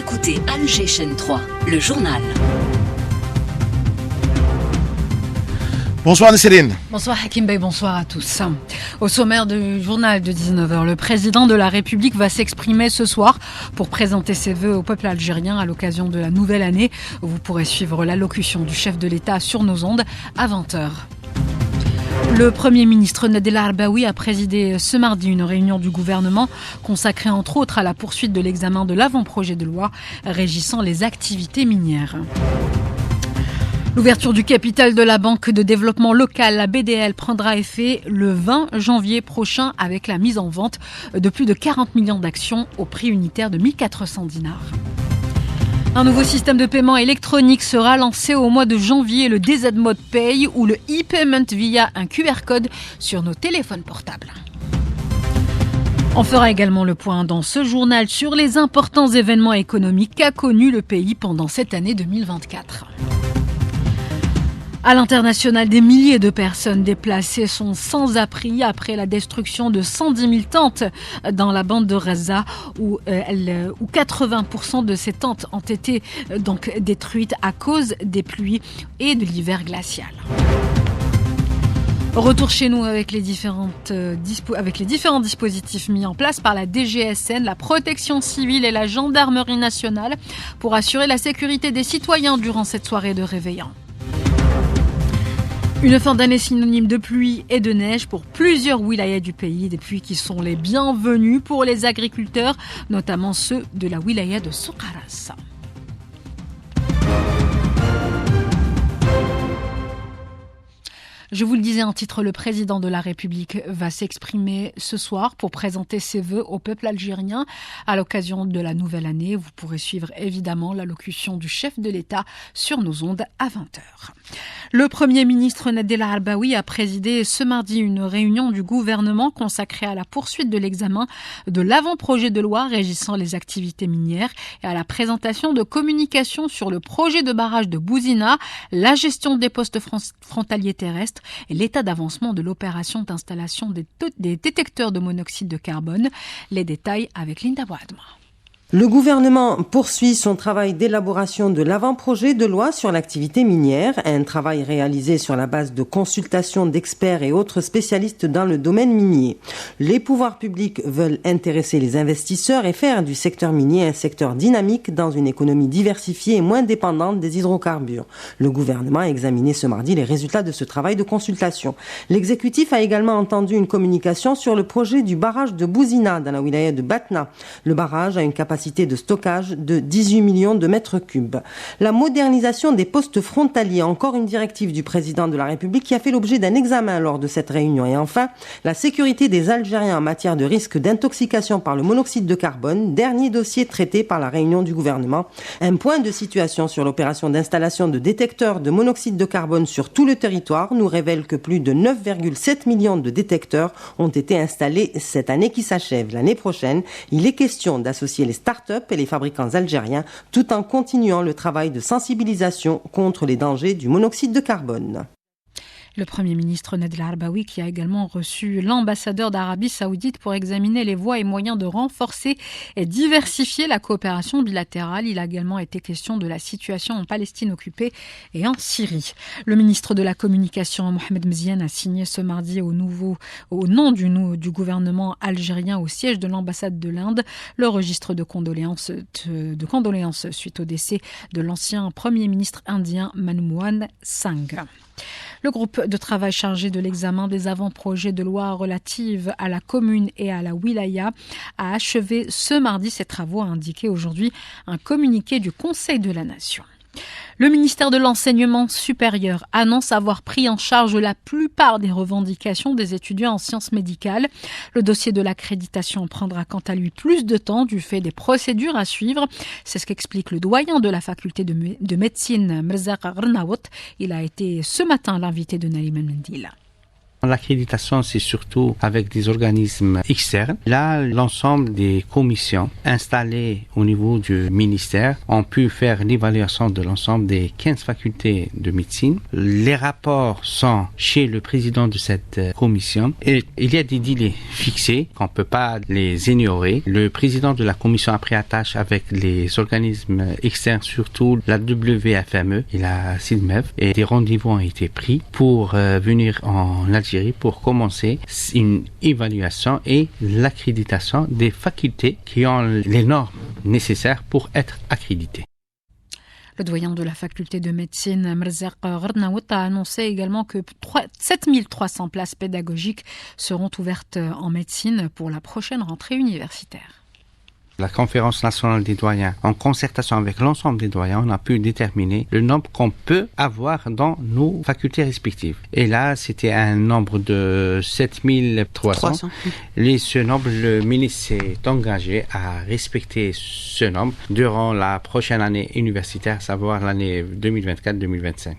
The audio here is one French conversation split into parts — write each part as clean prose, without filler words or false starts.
écoutez Alger Chaîne 3, le journal. Bonsoir Nesserine. Bonsoir Hakim Bey, bonsoir à tous. Au sommaire du journal de 19h, le président de la République va s'exprimer ce soir pour présenter ses vœux au peuple algérien à l'occasion de la nouvelle année. Vous pourrez suivre l'allocution du chef de l'État sur nos ondes à 20h. Le Premier ministre Nadel Arbaoui a présidé ce mardi une réunion du gouvernement consacrée entre autres à la poursuite de l'examen de l'avant-projet de loi régissant les activités minières. L'ouverture du capital de la Banque de développement local, la BDL, prendra effet le 20 janvier prochain avec la mise en vente de plus de 40 millions d'actions au prix unitaire de 1400 dinars. Un nouveau système de paiement électronique sera lancé au mois de janvier, le DZ Mode Pay ou le e-payment via un QR code sur nos téléphones portables. On fera également le point dans ce journal sur les importants événements économiques qu'a connus le pays pendant cette année 2024. À l'international, des milliers de personnes déplacées sont sans abri après la destruction de 110 000 tentes dans la bande de Gaza où 80% de ces tentes ont été donc détruites à cause des pluies et de l'hiver glacial. Retour chez nous avec les différents dispositifs mis en place par la DGSN, la protection civile et la gendarmerie nationale pour assurer la sécurité des citoyens durant cette soirée de réveillon. Une fin d'année synonyme de pluie et de neige pour plusieurs wilayas du pays, des pluies qui sont les bienvenues pour les agriculteurs, notamment ceux de la wilaya de Soqaras. Je vous le disais en titre, le président de la République va s'exprimer ce soir pour présenter ses vœux au peuple algérien à l'occasion de la nouvelle année. Vous pourrez suivre évidemment l'allocution du chef de l'État sur nos ondes à 20h. Le Premier ministre Nadel Arbaoui a présidé ce mardi une réunion du gouvernement consacrée à la poursuite de l'examen de l'avant-projet de loi régissant les activités minières et à la présentation de communication sur le projet de barrage de Bouzina, la gestion des postes frontaliers terrestres et l'état d'avancement de l'opération d'installation des détecteurs de monoxyde de carbone. Les détails avec Linda Boadma. Le gouvernement poursuit son travail d'élaboration de l'avant-projet de loi sur l'activité minière, un travail réalisé sur la base de consultations d'experts et autres spécialistes dans le domaine minier. Les pouvoirs publics veulent intéresser les investisseurs et faire du secteur minier un secteur dynamique dans une économie diversifiée et moins dépendante des hydrocarbures. Le gouvernement a examiné ce mardi les résultats de ce travail de consultation. L'exécutif a également entendu une communication sur le projet du barrage de Bouzina dans la wilaya de Batna. Le barrage a une capacité de stockage de 18 millions de mètres cubes. La modernisation des postes frontaliers, encore une directive du président de la République qui a fait l'objet d'un examen lors de cette réunion. Et enfin, la sécurité des Algériens en matière de risque d'intoxication par le monoxyde de carbone, dernier dossier traité par la réunion du gouvernement. Un point de situation sur l'opération d'installation de détecteurs de monoxyde de carbone sur tout le territoire nous révèle que plus de 9,7 millions de détecteurs ont été installés cette année qui s'achève. L'année prochaine, il est question d'associer les start-up et les fabricants algériens tout en continuant le travail de sensibilisation contre les dangers du monoxyde de carbone. Le Premier ministre Nadel Arbaoui qui a également reçu l'ambassadeur d'Arabie Saoudite pour examiner les voies et moyens de renforcer et diversifier la coopération bilatérale. Il a également été question de la situation en Palestine occupée et en Syrie. Le ministre de la Communication, Mohamed Mziane, a signé ce mardi au nom du gouvernement algérien au siège de l'ambassade de l'Inde le registre de condoléances suite au décès de l'ancien Premier ministre indien Manmohan Singh. Le groupe de travail chargé de l'examen des avant-projets de loi relatives à la commune et à la wilaya a achevé ce mardi ses travaux, a indiqué aujourd'hui un communiqué du Conseil de la Nation. Le ministère de l'Enseignement supérieur annonce avoir pris en charge la plupart des revendications des étudiants en sciences médicales. Le dossier de l'accréditation prendra quant à lui plus de temps du fait des procédures à suivre. C'est ce qu'explique le doyen de la faculté de médecine, Merzaq Arnaout. Il a été ce matin l'invité de Naïm Mendil. L'accréditation, c'est surtout avec des organismes externes. Là, l'ensemble des commissions installées au niveau du ministère ont pu faire l'évaluation de l'ensemble des 15 facultés de médecine. Les rapports sont chez le président de cette commission et il y a des délais fixés qu'on ne peut pas les ignorer. Le président de la commission a pris attache avec les organismes externes, surtout la WFME et la CIDMEV, et des rendez-vous ont été pris pour venir en Algérie pour commencer une évaluation et l'accréditation des facultés qui ont les normes nécessaires pour être accréditées. Le doyen de la faculté de médecine, Mrzaq Ghornaout, a annoncé également que 7300 places pédagogiques seront ouvertes en médecine pour la prochaine rentrée universitaire. La conférence nationale des doyens, en concertation avec l'ensemble des doyens, on a pu déterminer le nombre qu'on peut avoir dans nos facultés respectives. Et là, c'était un nombre de 7300. Et ce nombre, le ministre s'est engagé à respecter ce nombre durant la prochaine année universitaire, à savoir l'année 2024-2025.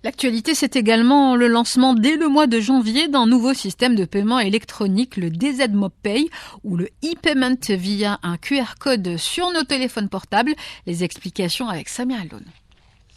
L'actualité, c'est également le lancement dès le mois de janvier d'un nouveau système de paiement électronique, le DZ MoPay ou le e-payment via un QR code sur nos téléphones portables. Les explications avec Samir Alloun.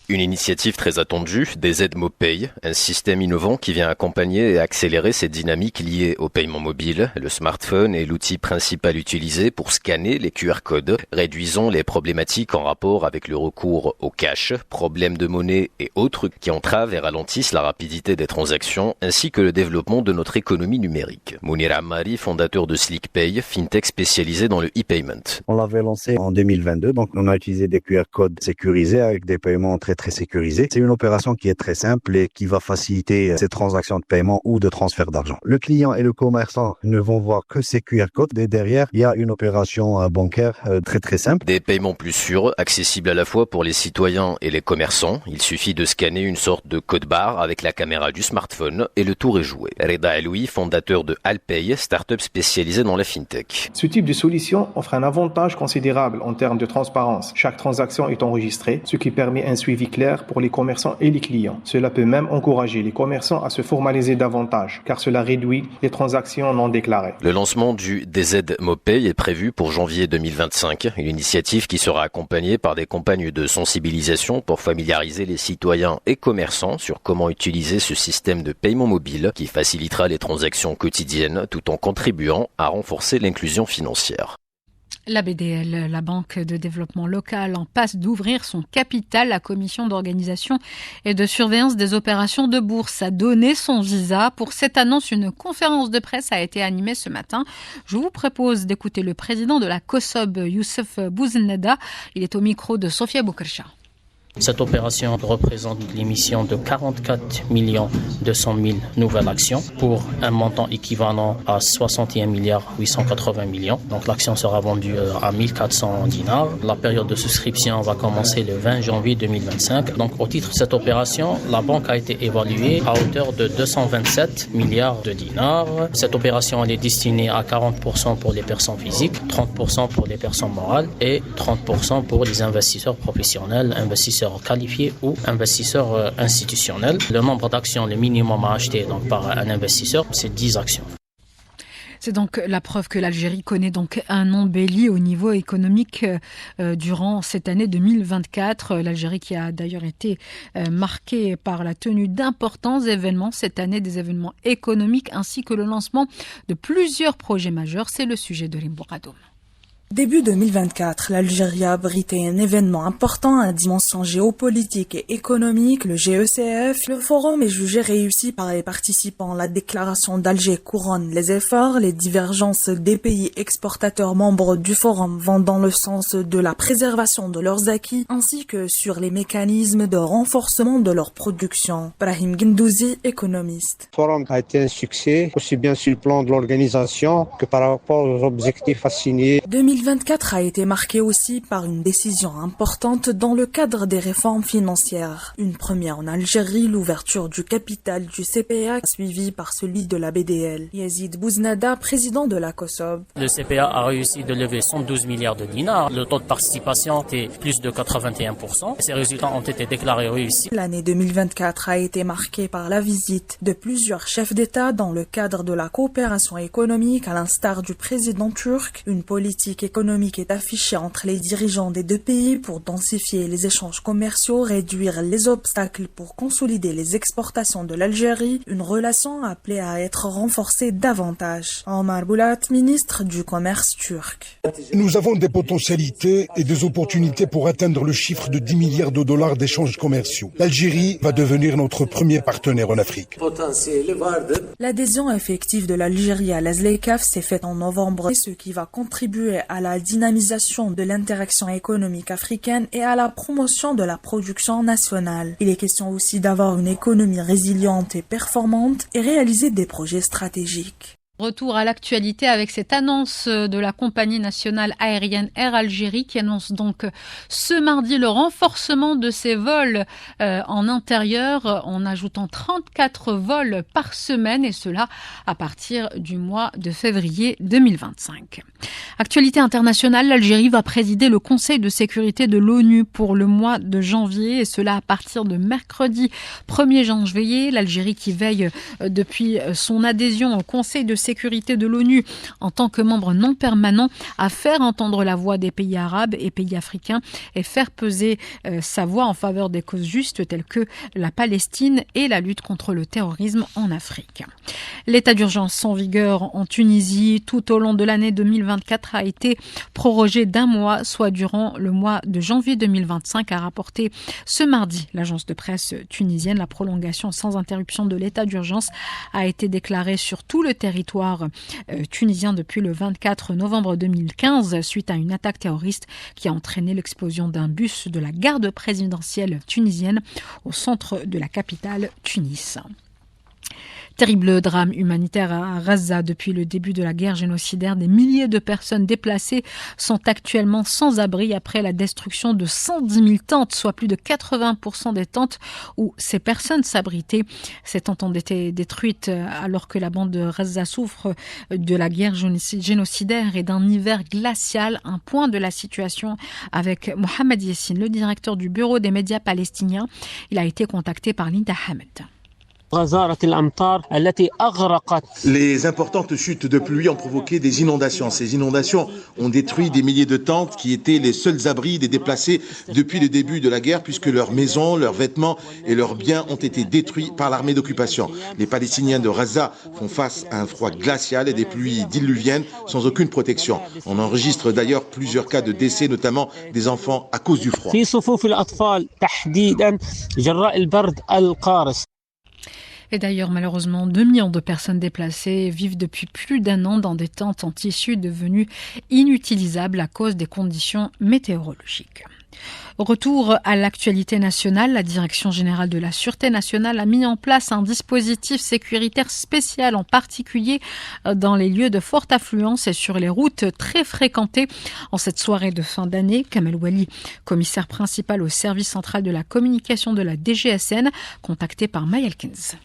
Une initiative très attendue, DZ MoPay, un système innovant qui vient accompagner et accélérer ces dynamiques liées au paiement mobile. Le smartphone est l'outil principal utilisé pour scanner les QR codes, réduisant les problématiques en rapport avec le recours au cash, problèmes de monnaie et autres qui entravent et ralentissent la rapidité des transactions ainsi que le développement de notre économie numérique. Mounir Ammari, fondateur de SlickPay, fintech spécialisé dans le e-payment. On l'avait lancé en 2022, donc on a utilisé des QR codes sécurisés avec des paiements très sécurisé. C'est une opération qui est très simple et qui va faciliter ces transactions de paiement ou de transfert d'argent. Le client et le commerçant ne vont voir que ces QR codes et derrière, il y a une opération bancaire très simple. Des paiements plus sûrs, accessibles à la fois pour les citoyens et les commerçants. Il suffit de scanner une sorte de code barre avec la caméra du smartphone et le tour est joué. Reda Eloui, fondateur de Alpay, start-up spécialisée dans la fintech. Ce type de solution offre un avantage considérable en termes de transparence. Chaque transaction est enregistrée, ce qui permet un suivi clair pour les commerçants et les clients. Cela peut même encourager les commerçants à se formaliser davantage, car cela réduit les transactions non déclarées. Le lancement du DZ MoPay est prévu pour janvier 2025, une initiative qui sera accompagnée par des campagnes de sensibilisation pour familiariser les citoyens et commerçants sur comment utiliser ce système de paiement mobile qui facilitera les transactions quotidiennes tout en contribuant à renforcer l'inclusion financière. La BDL, la Banque de développement local, en passe d'ouvrir son capital. La commission d'organisation et de surveillance des opérations de bourse a donné son visa. Pour cette annonce, une conférence de presse a été animée ce matin. Je vous propose d'écouter le président de la COSOB, Youssef Bouzneda. Il est au micro de Sofia Boukercha. Cette opération représente l'émission de 44 200 000 nouvelles actions pour un montant équivalent à 61 880 millions. Donc l'action sera vendue à 1400 dinars. La période de souscription va commencer le 20 janvier 2025. Donc au titre de cette opération, la banque a été évaluée à hauteur de 227 milliards de dinars. Cette opération elle est destinée à 40% pour les personnes physiques, 30% pour les personnes morales et 30% pour les investisseurs professionnels, investisseurs qualifiés ou investisseurs institutionnels. Le nombre d'actions, le minimum à acheter donc, par un investisseur, c'est 10 actions. C'est donc la preuve que l'Algérie connaît donc un embelli au niveau économique durant cette année 2024. L'Algérie qui a d'ailleurs été marquée par la tenue d'importants événements cette année, des événements économiques ainsi que le lancement de plusieurs projets majeurs. C'est le sujet de Rimbo Radoum. Début 2024, l'Algérie a abrité un événement important à dimension géopolitique et économique, le GECF. Le forum est jugé réussi par les participants. La déclaration d'Alger couronne les efforts. Les divergences des pays exportateurs membres du forum vont dans le sens de la préservation de leurs acquis ainsi que sur les mécanismes de renforcement de leur production. Brahim Gendouzi, économiste. Le forum a été un succès, aussi bien sur le plan de l'organisation que par rapport aux objectifs assignés. 2024 2024 a été marqué aussi par une décision importante dans le cadre des réformes financières. Une première en Algérie, l'ouverture du capital du CPA, suivie par celui de la BDL. Yazid Bouznada, président de la COSOB. Le CPA a réussi de lever 112 milliards de dinars. Le taux de participation était plus de 81%. Ces résultats ont été déclarés réussis. L'année 2024 a été marquée par la visite de plusieurs chefs d'État dans le cadre de la coopération économique, à l'instar du président turc. Une politique économique est affichée entre les dirigeants des deux pays pour densifier les échanges commerciaux, réduire les obstacles pour consolider les exportations de l'Algérie, une relation appelée à être renforcée davantage. Omar Boulat, ministre du Commerce turc. Nous avons des potentialités et des opportunités pour atteindre le chiffre de 10 milliards de dollars d'échanges commerciaux. L'Algérie va devenir notre premier partenaire en Afrique. L'adhésion effective de l'Algérie à l'AZLECAf s'est faite en novembre, ce qui va contribuer à la dynamisation de l'interaction économique africaine et à la promotion de la production nationale. Il est question aussi d'avoir une économie résiliente et performante et réaliser des projets stratégiques. Retour à l'actualité avec cette annonce de la compagnie nationale aérienne Air Algérie qui annonce donc ce mardi le renforcement de ses vols en intérieur en ajoutant 34 vols par semaine et cela à partir du mois de février 2025. Actualité internationale, l'Algérie va présider le Conseil de sécurité de l'ONU pour le mois de janvier et cela à partir de mercredi 1er janvier. L'Algérie qui veille depuis son adhésion au Conseil de sécurité de l'ONU en tant que membre non permanent à faire entendre la voix des pays arabes et pays africains et faire peser sa voix en faveur des causes justes telles que la Palestine et la lutte contre le terrorisme en Afrique. L'état d'urgence en vigueur en Tunisie tout au long de l'année 2024 a été prorogé d'un mois, soit durant le mois de janvier 2025, a rapporté ce mardi l'agence de presse tunisienne. La prolongation sans interruption de l'état d'urgence a été déclarée sur tout le territoire tunisien depuis le 24 novembre 2015 suite à une attaque terroriste qui a entraîné l'explosion d'un bus de la garde présidentielle tunisienne au centre de la capitale Tunis. Terrible drame humanitaire à Gaza depuis le début de la guerre génocidaire. Des milliers de personnes déplacées sont actuellement sans abri après la destruction de 110 000 tentes, soit plus de 80% des tentes où ces personnes s'abritaient. Ces tentes ont été détruites alors que la bande de Gaza souffre de la guerre génocidaire et d'un hiver glacial. Un point de la situation avec Mohamed Yassine, le directeur du bureau des médias palestiniens. Il a été contacté par Linda Hamed. Les importantes chutes de pluie ont provoqué des inondations. Ces inondations ont détruit des milliers de tentes qui étaient les seuls abris des déplacés depuis le début de la guerre puisque leurs maisons, leurs vêtements et leurs biens ont été détruits par l'armée d'occupation. Les Palestiniens de Gaza font face à un froid glacial et des pluies diluviennes sans aucune protection. On enregistre d'ailleurs plusieurs cas de décès, notamment des enfants à cause du froid. Et d'ailleurs, malheureusement, 2 millions de personnes déplacées vivent depuis plus d'un an dans des tentes en tissu devenues inutilisables à cause des conditions météorologiques. Retour à l'actualité nationale, la Direction générale de la Sûreté nationale a mis en place un dispositif sécuritaire spécial, en particulier dans les lieux de forte affluence et sur les routes très fréquentées. En cette soirée de fin d'année, Kamel Wali, commissaire principal au service central de la communication de la DGSN, contacté par Maya Elkins.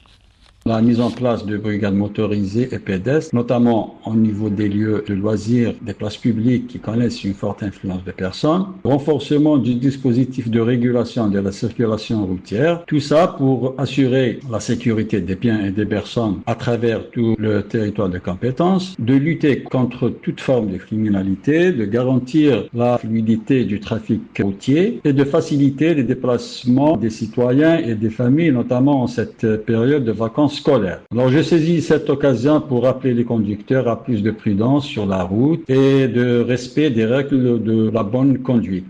La mise en place de brigades motorisées et pédestres, notamment au niveau des lieux de loisirs, des places publiques qui connaissent une forte influence des personnes. Renforcement du dispositif de régulation de la circulation routière. Tout ça pour assurer la sécurité des biens et des personnes à travers tout le territoire de compétence. De lutter contre toute forme de criminalité, de garantir la fluidité du trafic routier et de faciliter les déplacements des citoyens et des familles, notamment en cette période de vacances scolaire. Alors je saisis cette occasion pour rappeler les conducteurs à plus de prudence sur la route et de respect des règles de la bonne conduite.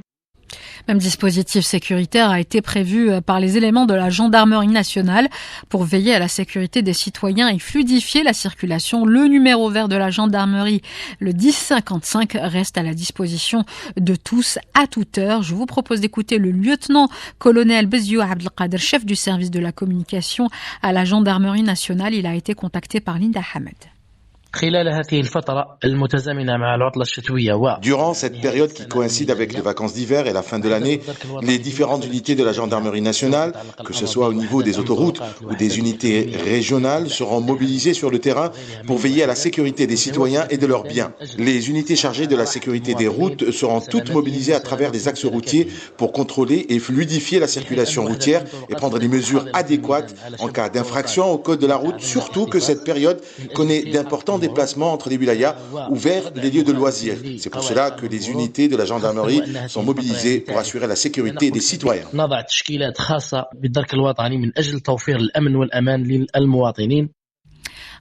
Même dispositif sécuritaire a été prévu par les éléments de la gendarmerie nationale pour veiller à la sécurité des citoyens et fluidifier la circulation. Le numéro vert de la gendarmerie, le 1055, reste à la disposition de tous à toute heure. Je vous propose d'écouter le lieutenant-colonel Beziou Abdelkader, chef du service de la communication à la gendarmerie nationale. Il a été contacté par Linda Hamed. Durant cette période qui coïncide avec les vacances d'hiver et la fin de l'année, les différentes unités de la gendarmerie nationale, que ce soit au niveau des autoroutes ou des unités régionales, seront mobilisées sur le terrain pour veiller à la sécurité des citoyens et de leurs biens. Les unités chargées de la sécurité des routes seront toutes mobilisées à travers des axes routiers pour contrôler et fluidifier la circulation routière et prendre des mesures adéquates en cas d'infraction au code de la route, surtout que cette période connaît d'importants déplacements entre les wilayas ou vers les lieux de loisirs. C'est pour cela que les unités de la gendarmerie sont mobilisées pour assurer la sécurité des citoyens.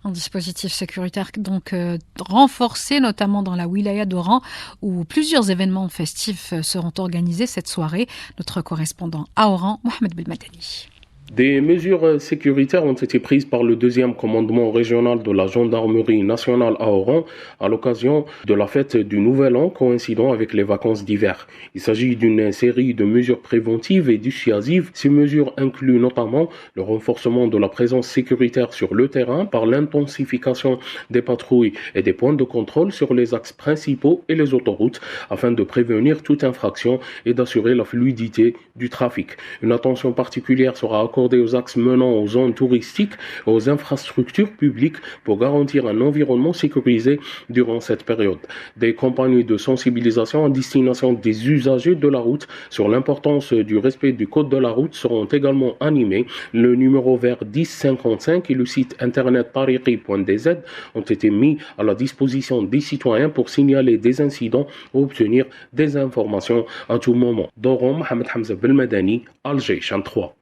Un dispositif sécuritaire donc renforcé, notamment dans la wilaya d'Oran, où plusieurs événements festifs seront organisés cette soirée. Notre correspondant à Oran, Mohamed Belmadani. Des mesures sécuritaires ont été prises par le 2e commandement régional de la gendarmerie nationale à Oran à l'occasion de la fête du Nouvel An coïncidant avec les vacances d'hiver. Il s'agit d'une série de mesures préventives et dissuasives. Ces mesures incluent notamment le renforcement de la présence sécuritaire sur le terrain par l'intensification des patrouilles et des points de contrôle sur les axes principaux et les autoroutes afin de prévenir toute infraction et d'assurer la fluidité du trafic. Une attention particulière sera accordée aux axes menant aux zones touristiques et aux infrastructures publiques pour garantir un environnement sécurisé durant cette période. Des campagnes de sensibilisation à destination des usagers de la route sur l'importance du respect du code de la route seront également animées. Le numéro vert 1055 et le site internet tariqi.dz ont été mis à la disposition des citoyens pour signaler des incidents ou obtenir des informations à tout moment. D'Oran, Mohamed Hamza Belmadani, Alger, Chan 3.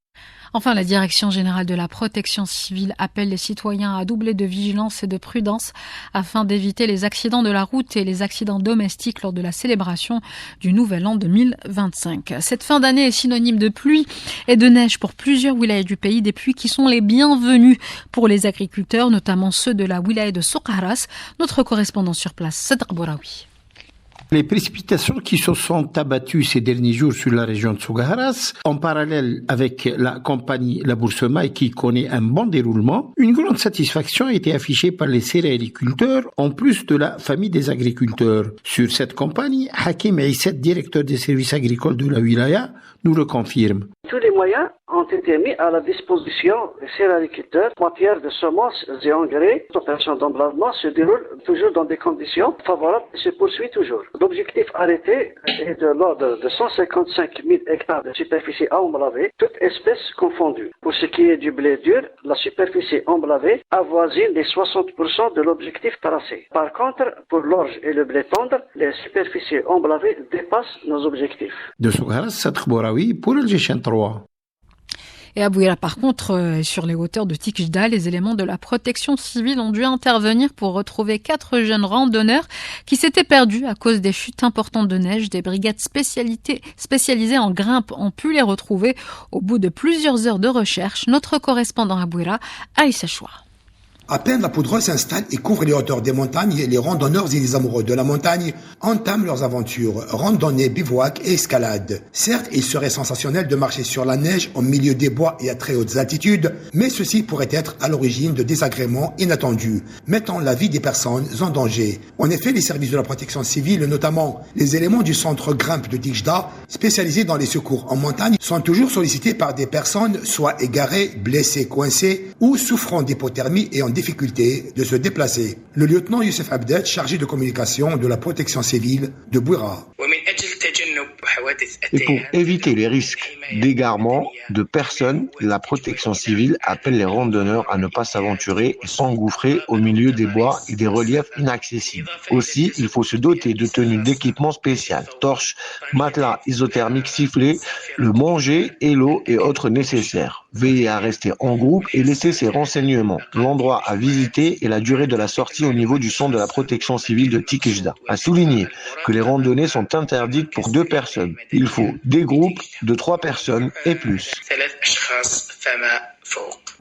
Enfin, la Direction générale de la protection civile appelle les citoyens à doubler de vigilance et de prudence afin d'éviter les accidents de la route et les accidents domestiques lors de la célébration du Nouvel An 2025. Cette fin d'année est synonyme de pluie et de neige pour plusieurs wilayas du pays, des pluies qui sont les bienvenues pour les agriculteurs, notamment ceux de la wilaya de Soukharas. Notre correspondant sur place, Sadr Bouraoui. Les précipitations qui se sont abattues ces derniers jours sur la région de Soukharas, en parallèle avec la compagnie Labour Semaï qui connaît un bon déroulement, une grande satisfaction a été affichée par les céréaliculteurs en plus de la famille des agriculteurs. Sur cette compagnie, Hakim Aïsset, directeur des services agricoles de la wilaya, nous le confirme. Tous les moyens ont été mis à la disposition des céréaliculteurs en matière de semences et engrais. L'opération d'emblavement se déroule toujours dans des conditions favorables et se poursuit toujours. L'objectif arrêté est de l'ordre de 155 000 hectares de superficie à emblaver, toutes espèces confondues. Pour ce qui est du blé dur, la superficie emblavée avoisine les 60% de l'objectif tracé. Par contre, pour l'orge et le blé tendre, les superficies emblavées dépassent nos objectifs. De Soukharas, Sadr Bouraoui pour Alger 3. Et à Bouira, par contre, sur les hauteurs de Tikjda, les éléments de la protection civile ont dû intervenir pour retrouver 4 jeunes randonneurs qui s'étaient perdus à cause des chutes importantes de neige. Des brigades spécialisées en grimpe ont pu les retrouver au bout de plusieurs heures de recherche. Notre correspondant à Bouira, Aïssa Choua. À peine la poudreuse s'installe et couvre les hauteurs des montagnes, les randonneurs et les amoureux de la montagne entament leurs aventures, randonnées, bivouac et escalade. Certes, il serait sensationnel de marcher sur la neige au milieu des bois et à très hautes altitudes, mais ceci pourrait être à l'origine de désagréments inattendus, mettant la vie des personnes en danger. En effet, les services de la protection civile, notamment les éléments du centre grimpe de Tikjda, spécialisés dans les secours en montagne, sont toujours sollicités par des personnes soit égarées, blessées, coincées ou souffrant d'hypothermie et en difficulté de se déplacer. Le lieutenant Youssef Abdet, chargé de communication de la protection civile de Bouira. Et pour éviter les risques d'égarement de personnes, la protection civile appelle les randonneurs à ne pas s'aventurer et s'engouffrer au milieu des bois et des reliefs inaccessibles. Aussi, il faut se doter de tenues d'équipement spécial, torches, matelas isothermiques sifflés, le manger et l'eau et autres nécessaires. Veillez à rester en groupe et laissez ces renseignements, l'endroit à visiter et la durée de la sortie au niveau du centre de la protection civile de Tikjda. À souligner que les randonnées sont interdites pour 2 personnes. Il faut des groupes de 3 personnes et plus.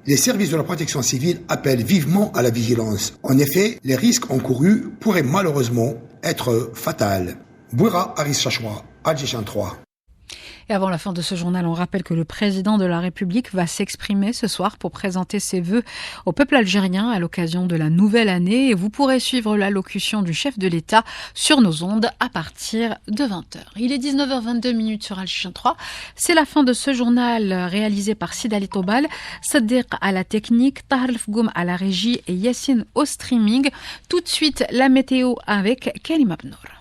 Les services de la protection civile appellent vivement à la vigilance. En effet, les risques encourus pourraient malheureusement être fatals. Bouira, Aris Chachoua, Alger 3. Et avant la fin de ce journal, on rappelle que le président de la République va s'exprimer ce soir pour présenter ses vœux au peuple algérien à l'occasion de la nouvelle année. Et vous pourrez suivre l'allocution du chef de l'État sur nos ondes à partir de 20h. Il est 19h22 sur Al-Shishan 3. C'est la fin de ce journal réalisé par Sidali Tobal, Sadiq à la technique, Tahar Fgoum à la régie et Yassine au streaming. Tout de suite, la météo avec Karim Abnour.